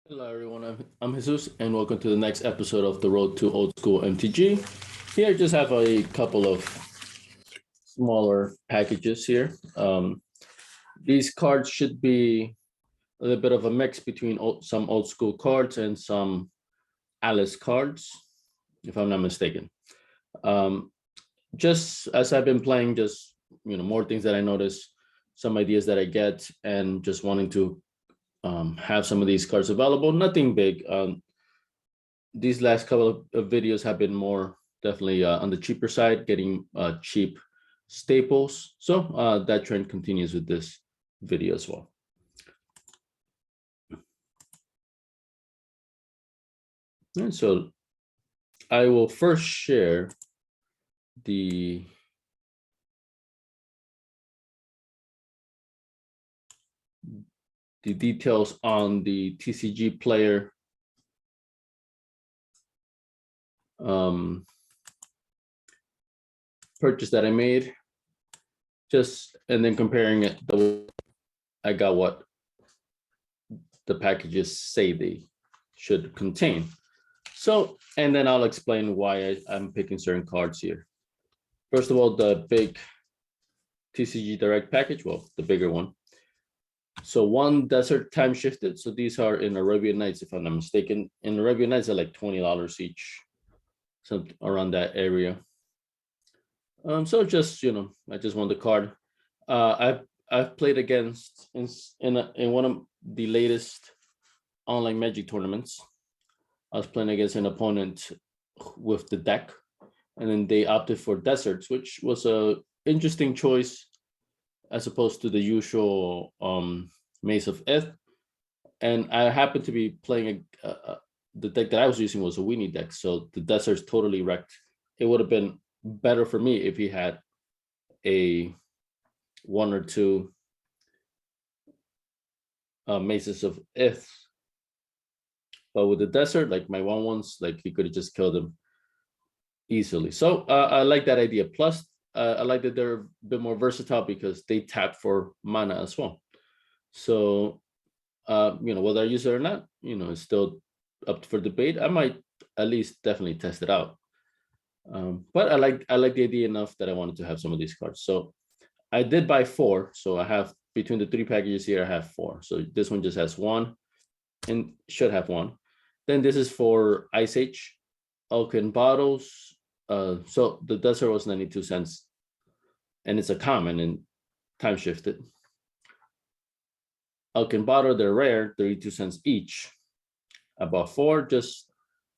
Hello, everyone. I'm Jesus, and welcome to the next episode of the Road to Old School MTG. Here, I just have a couple of smaller packages here. These cards should be a little bit of a mix between some old school cards and some Alice cards, if I'm not mistaken. Um, just as I've been playing, just more things that I notice, some ideas that I get, and just wanting to have some of these cards available. Nothing big. These last couple of videos have been more definitely on the cheaper side, getting cheap staples. So that trend continues with this video as well. And so I will first share the details on the TCGPlayer purchase that I made, and then comparing it. I got what the packages say they should contain. So, and then I'll explain why I'm picking certain cards here. First of all, the big TCG Direct package, well, the bigger one. So one desert time shifted. So these are in Arabian Nights, if I'm not mistaken. In Arabian Nights, they're like $20 each, something around that area. So just I just want the card. I've played against in one of the latest online Magic tournaments. I was playing against an opponent with the deck, and then they opted for deserts, which was a interesting choice as opposed to the usual Maze of Ith. And I happened to be playing the deck that I was using was a weenie deck, so the deserts totally wrecked. It would have been better for me if he had a one or two Mazes of Ith. But with the desert, like my 1/1s, like he could have just killed him easily. So I like that idea. Plus, I like that they're a bit more versatile because they tap for mana as well. So, whether I use it or not, it's still up for debate. I might at least definitely test it out. But I like the idea enough that I wanted to have some of these cards. So I did buy 4. So I have between the 3 packages here, I have 4. So this one just has 1 and should have 1. Then this is for Ice Age, Oaken Bottles. So the desert was 92 cents, and it's a common and time shifted. Oaken Bottle, they're rare, 32 cents each. I bought 4, just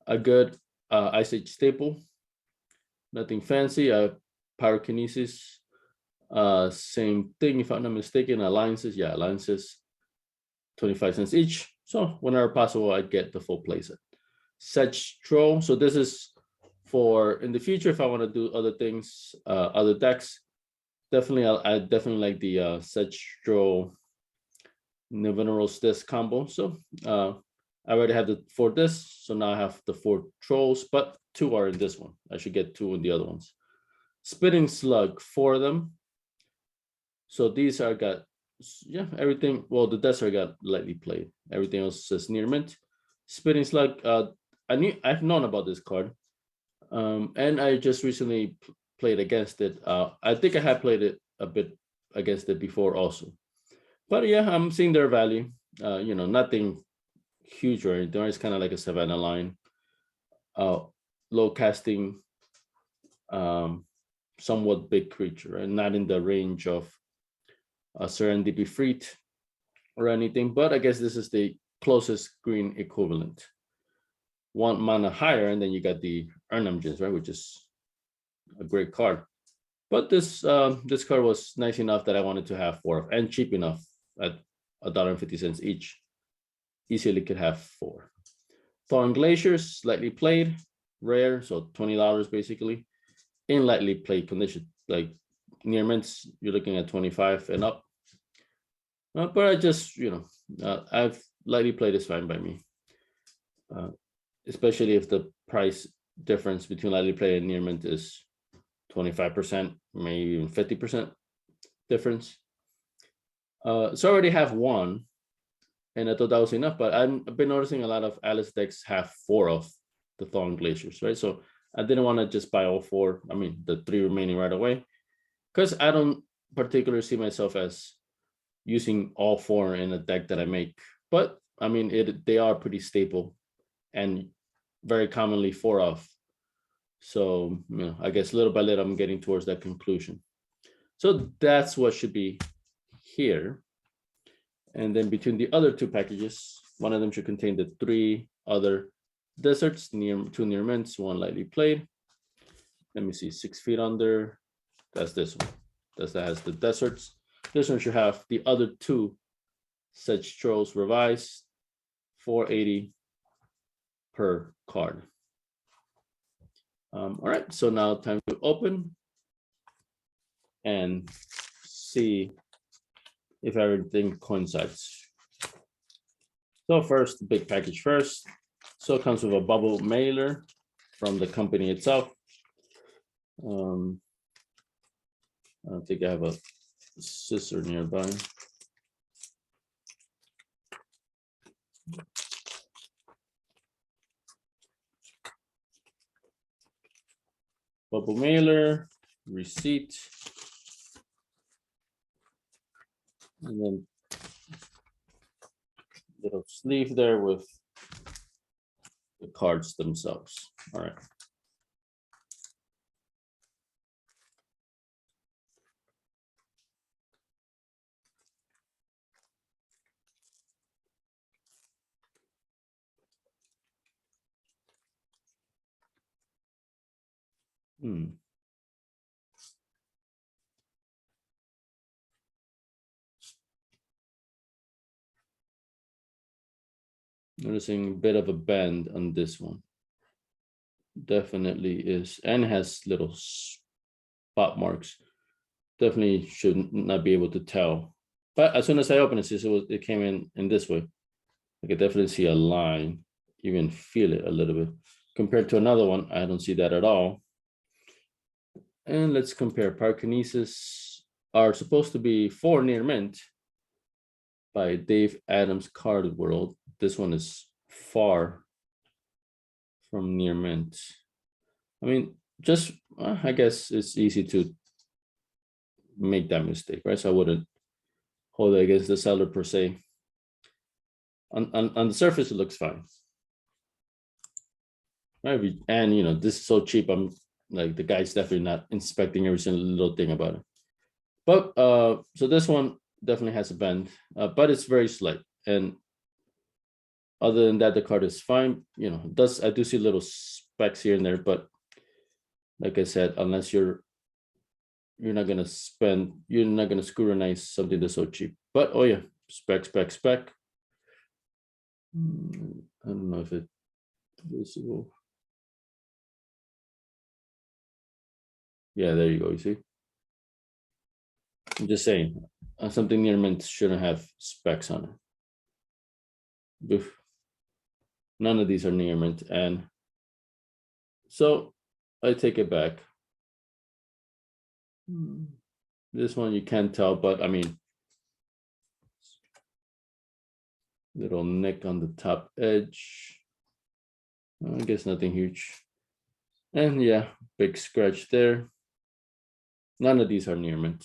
a good Ice Age staple. Nothing fancy. Pyrokinesis, same thing, if I'm not mistaken. Alliances, yeah, alliances, 25 cents each. So whenever possible, I get the full playset. Setro. So this is for in the future if I want to do other things, other decks. Definitely, I definitely like the Setro Minerals this combo. So I already have the 4 this, so now I have the 4 trolls, but 2 are in this one. I should get 2 in the other ones. Spitting Slug, 4 of them. So these are got everything. Well, the desert got lightly played. Everything else says near mint. Spitting Slug. I've known about this card, and I just recently played against it. I think I had played it a bit against it before also, but yeah, I'm seeing their value. Nothing huge or anything. It's kind of like a Savannah line. Low casting, somewhat big creature, and not in the range of a Serendipity Freet or anything, but I guess this is the closest green equivalent. 1 mana higher, and then you got the Urnam Gems, right, which is a great card. But this card was nice enough that I wanted to have 4 of, and cheap enough at $1.50 each. Easily could have 4. Thorn Glaciers, lightly played, rare, so $20 basically. In lightly played condition, like near mints, you're looking at 25 and up. But I just, I've lightly played is fine by me. Especially if the price difference between lightly played and near mint is 25%, maybe even 50% difference. So I already have 1. And I thought that was enough, but I've been noticing a lot of Alice decks have 4 of the Thawing Glaciers, right? So I didn't want to just buy all 4. I mean, the 3 remaining right away, because I don't particularly see myself as using all 4 in a deck that I make. But I mean, they are pretty staple and very commonly 4 of. So, I guess little by little, I'm getting towards that conclusion. So that's what should be here. And then between the other 2 packages, one of them should contain the 3 other deserts, 2 near mints, 1 lightly played. Let me see, 6 feet under. That's this one. That has the deserts. This one should have the other 2 such trolls revised, 480 per card. All right, so now time to open and see if everything coincides. So first, big package first. So it comes with a bubble mailer from the company itself. I don't think I have a scissor nearby. Bubble mailer, receipt, and then little sleeve there with the cards themselves. All right. Noticing a bit of a bend on this one. Definitely is, and has little spot marks. Definitely should not be able to tell. But as soon as I open it, it came in this way. I could definitely see a line, even feel it a little bit. Compared to another one, I don't see that at all. And let's compare. Pyrokinesis are supposed to be 4 near mint by Dave Adams Card World. This one is far from near mint. I mean, just I guess it's easy to make that mistake, right? So I wouldn't hold it against the seller per se. On the surface, it looks fine. Right? And this is so cheap. I'm like, the guy's definitely not inspecting every single little thing about it. But so this one definitely has a bend, but it's very slight. And other than that, the card is fine. I do see little specks here and there, but like I said, unless you're not gonna scrutinize something that's so cheap. But oh yeah, spec. I don't know if it's visible. Yeah, there you go. You see, I'm just saying, something near mint shouldn't have specs on it. Oof. None of these are near mint, and so I take it back. This one you can't tell, but I mean, little nick on the top edge. I guess nothing huge. And yeah, big scratch there. None of these are near mint.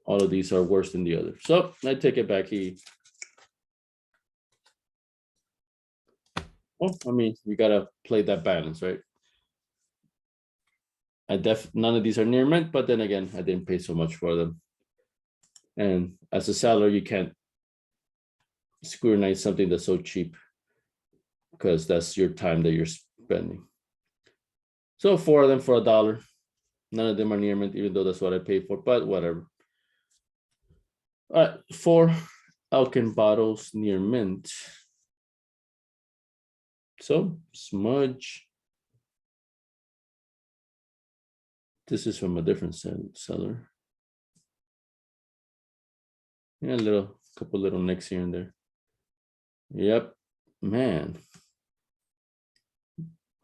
All of these are worse than the other. So I take it back. Well, I mean, you gotta play that balance, right? None of these are near mint, but then again, I didn't pay so much for them. And as a seller, you can't scrutinize something that's so cheap, because that's your time that you're spending. So 4 of them for $1. None of them are near mint, even though that's what I paid for, but whatever. All right, 4 Alkin bottles near mint. So smudge. This is from a different seller. Yeah, couple little nicks here and there. Yep, man.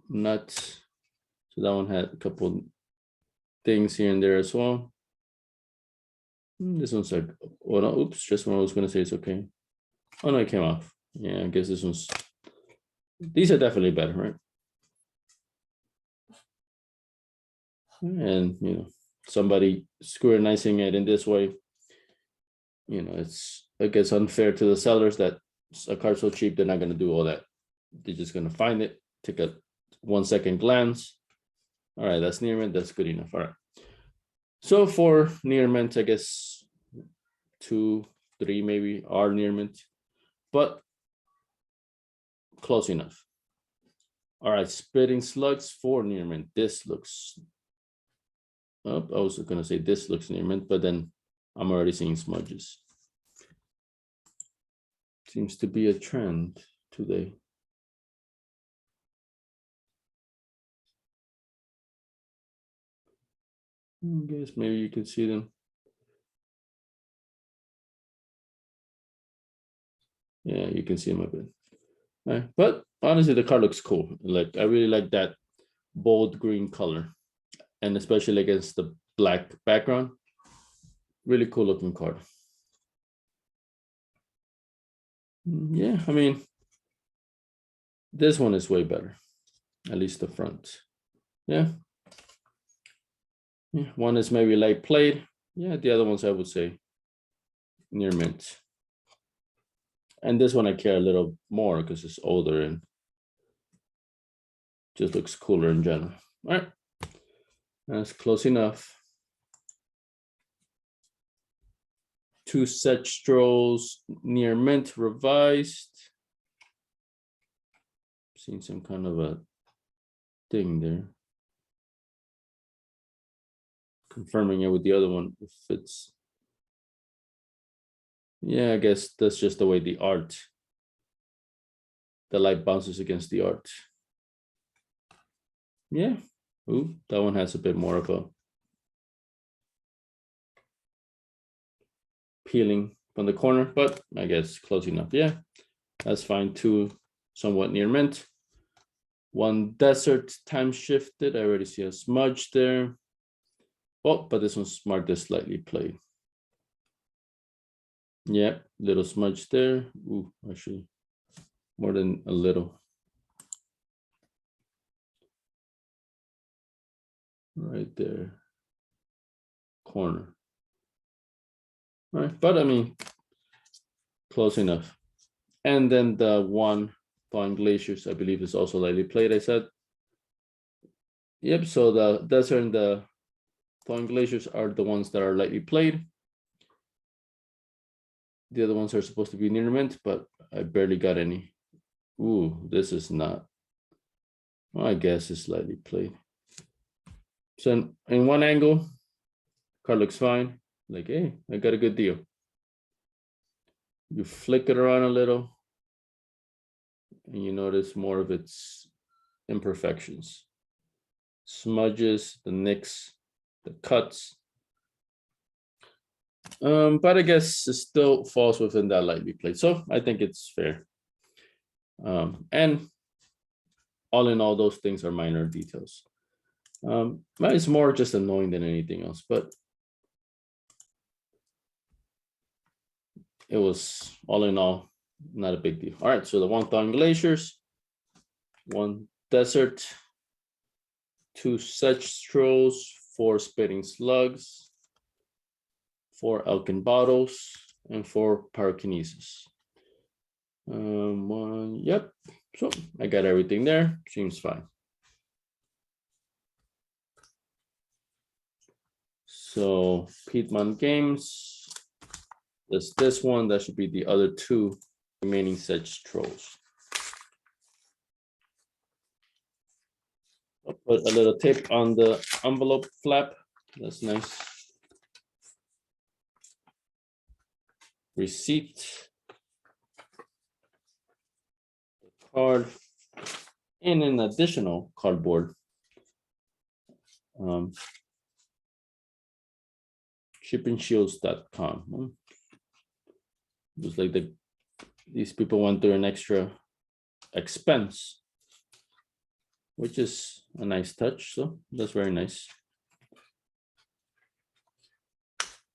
Nuts. So that one had a couple things here and there as well. This one's like, oh no, oops, just when I was gonna say it's okay. Oh no, it came off. Yeah, I guess this one's, these are definitely better, right? And somebody scrutinizing it in this way, it's, I guess, unfair to the sellers that a card so cheap, they're not going to do all that. They're just going to find it, take a 1 second glance. All right, that's near mint, that's good enough. All right, so for near mint, I guess 2, 3 maybe are near mint, but close enough. All right, spitting slugs for near mint. This looks, oh, I was gonna say this looks near mint, but then I'm already seeing smudges. Seems to be a trend today. I guess maybe you can see them. Yeah, you can see them a bit. All right, but honestly, the card looks cool. Like, I really like that bold green color, and especially against the black background. Really cool looking card. Yeah, I mean, this one is way better, at least the front. Yeah. Yeah, one is maybe light played. Yeah, the other ones I would say near mint. And this one I care a little more because it's older and just looks cooler in general. All right, that's close enough. 2 set strolls near mint revised. Seeing some kind of a thing there. Confirming it with the other one if it's, yeah, I guess that's just the way the art, the light bounces against the art. Yeah. Ooh, that one has a bit more of a peeling from the corner, but I guess close enough. Yeah, that's fine. 2 somewhat near mint. 1 desert time shifted. I already see a smudge there. Oh, but this one's marked as slightly played. Yep, little smudge there. Ooh, actually more than a little. Right there. Corner. All right, but I mean, close enough. And then the 1 thawing glaciers, I believe, is also lightly played, I said. Yep, so the desert and the thawing glaciers are the ones that are lightly played. The other ones are supposed to be near mint, but I barely got any. Ooh, this is not. Well, I guess it's slightly played. So in one angle, card looks fine. Like, hey, I got a good deal. You flick it around a little, and you notice more of its imperfections. Smudges, the nicks, the cuts. But I guess it still falls within that lightly played. So I think it's fair. And all in all, those things are minor details. It's more just annoying than anything else, but it was all in all not a big deal. All right, so the 1 thawing glaciers, 1 desert, 2 such strolls, 4 spitting slugs, 4 Elkin bottles, and 4 pyrokinesis. 1, yep. So I got everything there. Seems fine. So Piedmont Games. There's this one. That should be the other 2 remaining such trolls. I'll put a little tape on the envelope flap. That's nice. Receipt. Card. And an additional cardboard. Shippingshields.com. Looks like these people went through an extra expense, which is a nice touch. So that's very nice.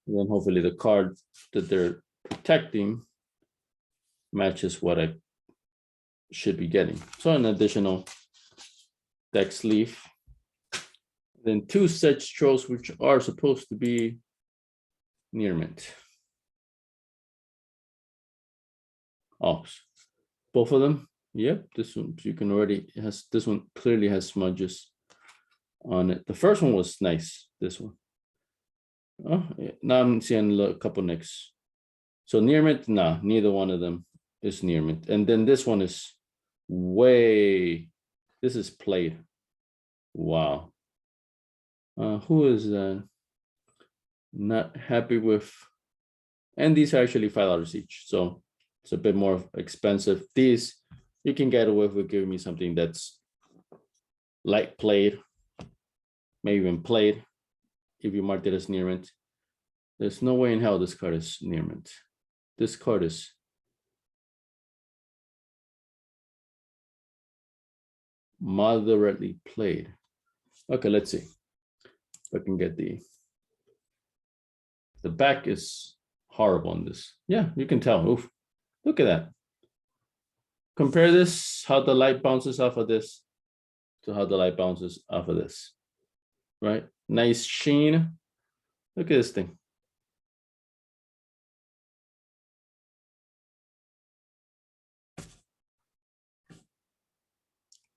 And then hopefully the card that they're protecting matches what I should be getting. So an additional deck sleeve. Then 2 such strokes which are supposed to be near mint. Oh, both of them. Yep, this one you can already has this one clearly has smudges on it. The first one was nice. This one. Oh, yeah. Now I'm seeing a couple nicks. So near mint, nah, neither one of them is near mint. And then this one is way. This is played. Wow. Who is not happy with? And these are actually $5 each, so it's a bit more expensive. These you can get away with giving me something that's light played, maybe even played, if you mark it as near mint. There's no way in hell this card is near mint. This card is moderately played. Okay, let's see if I can get the back is horrible on this. Yeah, you can tell. Oof, look at that. Compare this, how the light bounces off of this to how the light bounces off of this, right? Nice sheen. Look at this thing.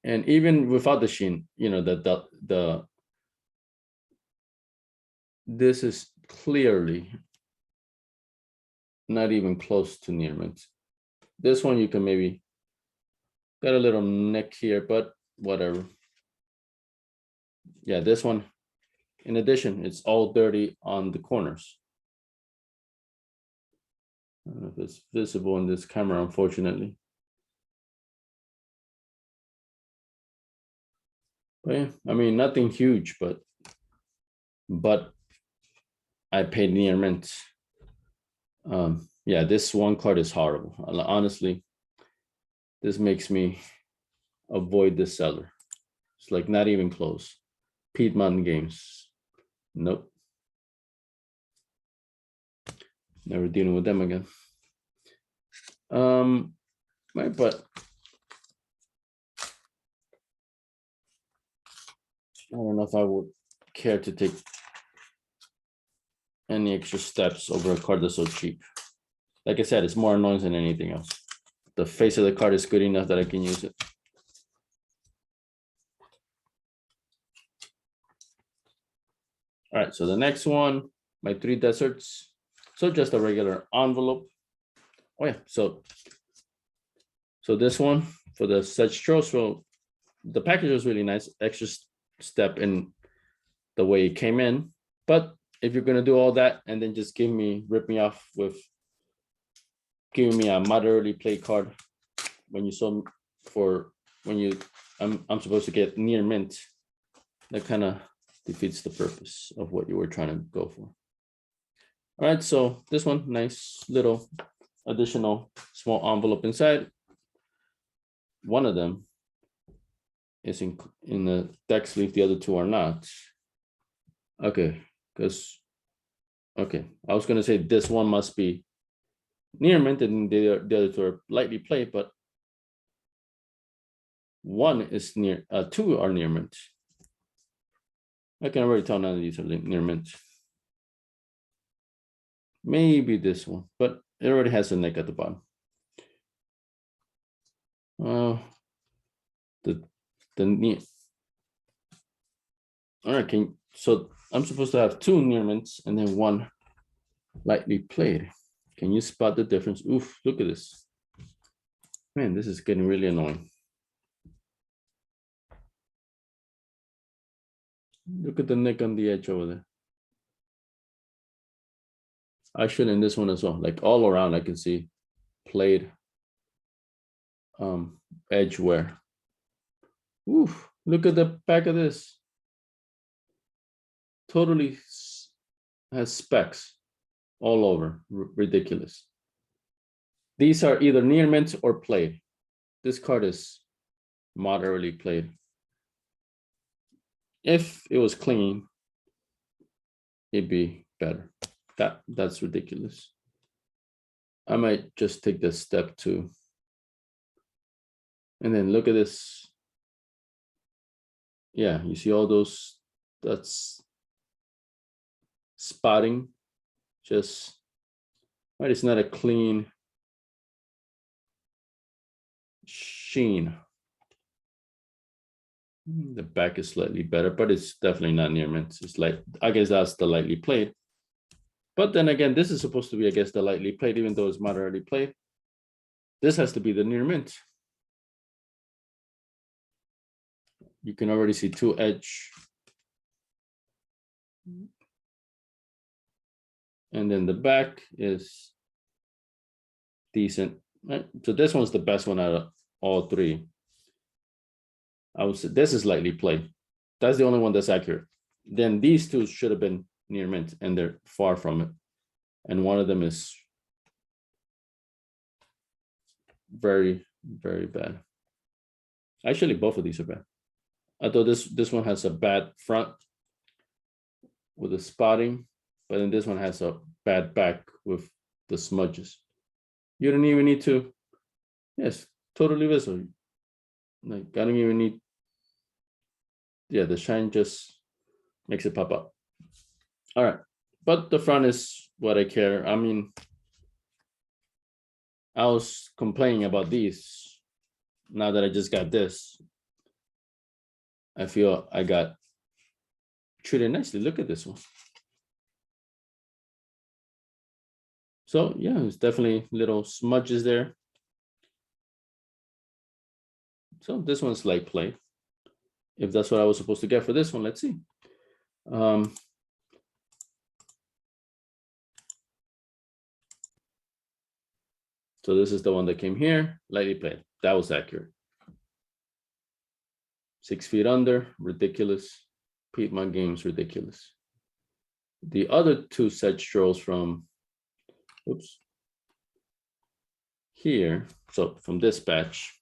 And even without the sheen, you know, this is clearly not even close to near mint. This one you can maybe got a little nick here, but whatever. Yeah, this one, in addition, it's all dirty on the corners. I don't know if it's visible in this camera, unfortunately. But yeah, I mean, nothing huge, but I paid near mint. Yeah, this one card is horrible. Honestly, this makes me avoid the seller. It's like not even close. Pete Mountain Games. Nope. Never dealing with them again. Right, but I don't know if I would care to take any extra steps over a card that's so cheap. Like I said, it's more annoying than anything else. The face of the card is good enough that I can use it. All right, so the next one, my 3 deserts. So just a regular envelope. Oh yeah, so this one for the such throws. So the package was really nice. Extra step in the way it came in. But if you're gonna do all that and then just rip me off with giving me a moderately played card when you saw I'm supposed to get near mint, that kind of defeats the purpose of what you were trying to go for. All right, so this one, nice little additional small envelope inside. One of them is in the deck sleeve, the other 2 are not. Okay, because I was gonna say this one must be near mint and the other 2 are lightly played, but one is near, 2 are near mint. I can already tell none of these are near mint. Maybe this one, but it already has a nick at the bottom. All right, so I'm supposed to have 2 near mints and then 1 lightly played. Can you spot the difference? Oof, look at this. Man, this is getting really annoying. Look at the nick on the edge over there. I should in this one as well. Like all around, I can see played edge wear. Oof, look at the back of this. Totally has specks all over. Ridiculous. These are either near mint or played. This card is moderately played. If it was clean, it'd be better. That's ridiculous. I might just take this step 2. And then look at this. Yeah, you see all those, that's spotting, just, right? It's not a clean sheen. The back is slightly better, but it's definitely not near mint. It's like, I guess that's the lightly played. But then again, this is supposed to be, I guess, the lightly played, even though it's moderately played. This has to be the near mint. You can already see 2 edge. And then the back is decent, right? So this one's the best one out of all 3. I would say this is lightly played. That's the only one that's accurate. Then these 2 should have been near mint, and they're far from it. And one of them is very, very bad. Actually, both of these are bad. Although this one has a bad front with the spotting, but then this one has a bad back with the smudges. You don't even need to, yes, totally visible. Like, I don't even need, yeah, the shine just makes it pop up. All right, but the front is what I care. I mean, I was complaining about these. Now that I just got this, I feel I got treated nicely. Look at this one. So yeah, it's definitely little smudges there. So this one's light play. If that's what I was supposed to get for this one, let's see. So this is the one that came here, lightly played. That was accurate. 6 feet under, ridiculous. Piedmont Games, ridiculous. The other 2 set strolls from, oops, here. So from this batch,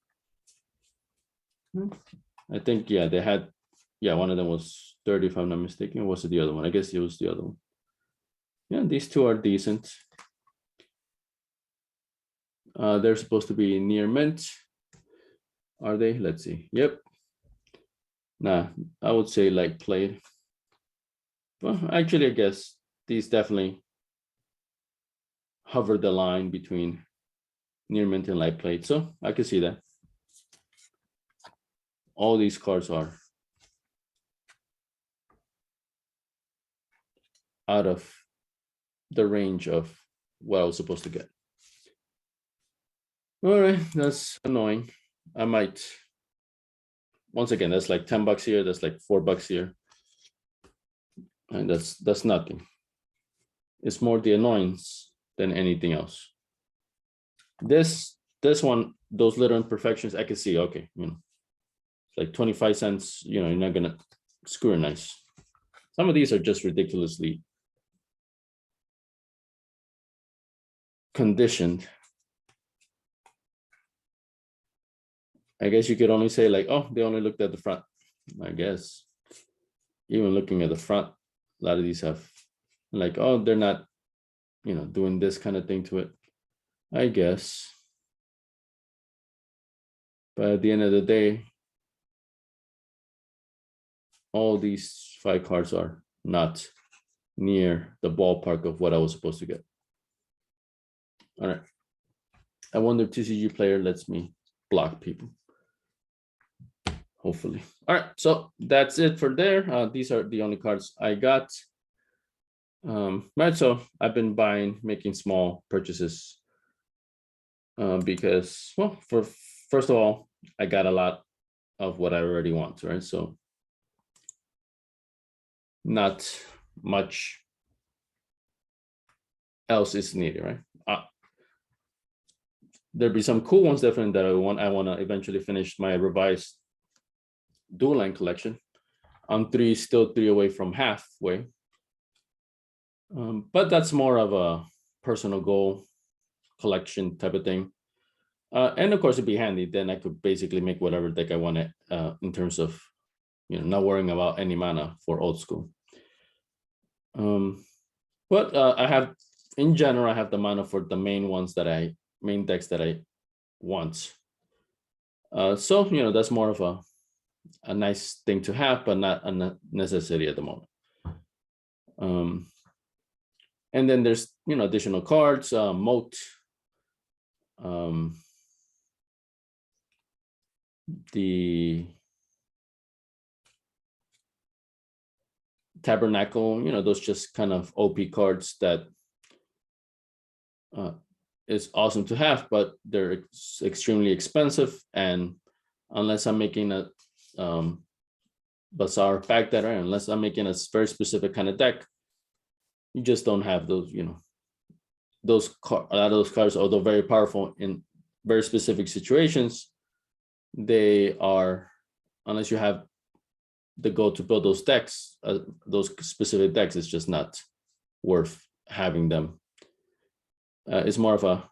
I think, yeah, they had, yeah, one of them was 30, if I'm not mistaken. Or was it the other one? I guess it was the other one. Yeah, these 2 are decent. They're supposed to be near mint. Are they? Let's see. Yep. Nah, I would say light played. Well, actually, I guess these definitely hover the line between near mint and light played. So I can see that. All these cards are out of the range of what I was supposed to get. All right, that's annoying. I might, once again, that's like $10 here, that's like $4 here. And that's nothing. It's more the annoyance than anything else. This one, those little imperfections, I can see, okay, you know, it's like 25 cents, you know, you're not gonna screw nice. Some of these are just ridiculously conditioned. I guess you could only say like, oh, they only looked at the front. I guess even looking at the front, a lot of these have like, oh, they're not, you know, doing this kind of thing to it, I guess. But at the end of the day, all these 5 cards are not near the ballpark of what I was supposed to get. All right. I wonder if TCGPlayer lets me block people. Hopefully. All right, so that's it for there. These are the only cards I got. Right, so I've been making small purchases because, well, first of all, I got a lot of what I already want, right? So not much else is needed, right? There'll be some cool ones definitely that I want to eventually finish my revised dual line collection. I'm still three away from halfway. But that's more of a personal goal collection type of thing. And of course, it'd be handy. Then I could basically make whatever deck I want in terms of, you know, not worrying about any mana for old school. But I have in general, I have the mana for the main decks that I want. So, that's more of a nice thing to have, but not a necessity at the moment. And then there's, additional cards, Moat, the Tabernacle, those just kind of OP cards that is awesome to have, but they're extremely expensive. And unless I'm making a Bazaar pack that, or unless I'm making a very specific kind of deck, you just don't have those, a lot of those cards, although very powerful in very specific situations, they are, unless you have the goal to build those decks, those specific decks, it's just not worth having them. It's more of a,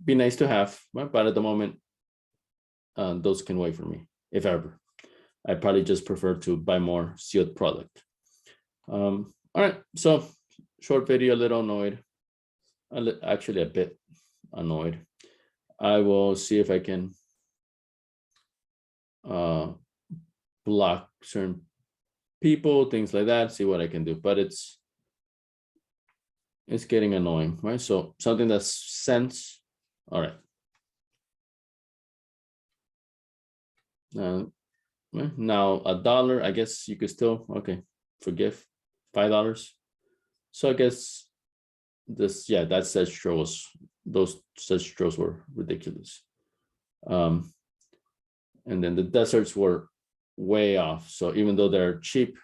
be nice to have, but at the moment, those can wait for me, if ever. I probably just prefer to buy more sealed product. All right, so short video, a little annoyed, actually a bit annoyed. I will see if I can block certain people, things like that, see what I can do, but it's getting annoying, right? So something that's sense. All right. Now $1, I guess you could still, okay, forgive $5. So I guess this, yeah, that set draws, those set draws were ridiculous. And then the deserts were way off. So even though they're cheap,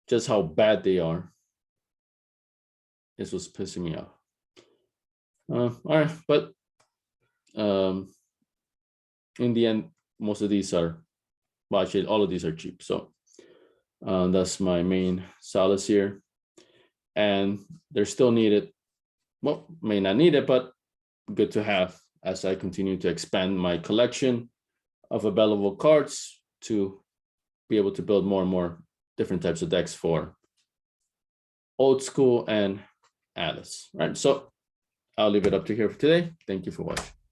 just how bad they are, this was pissing me off. All right, but in the end, most of these are, well, actually, all of these are cheap. So that's my main solace here. And they're still needed. Well, may not need it, but good to have as I continue to expand my collection of available cards to be able to build more and more different types of decks for old school and Alice. Right. So I'll leave it up to here for today. Thank you for watching.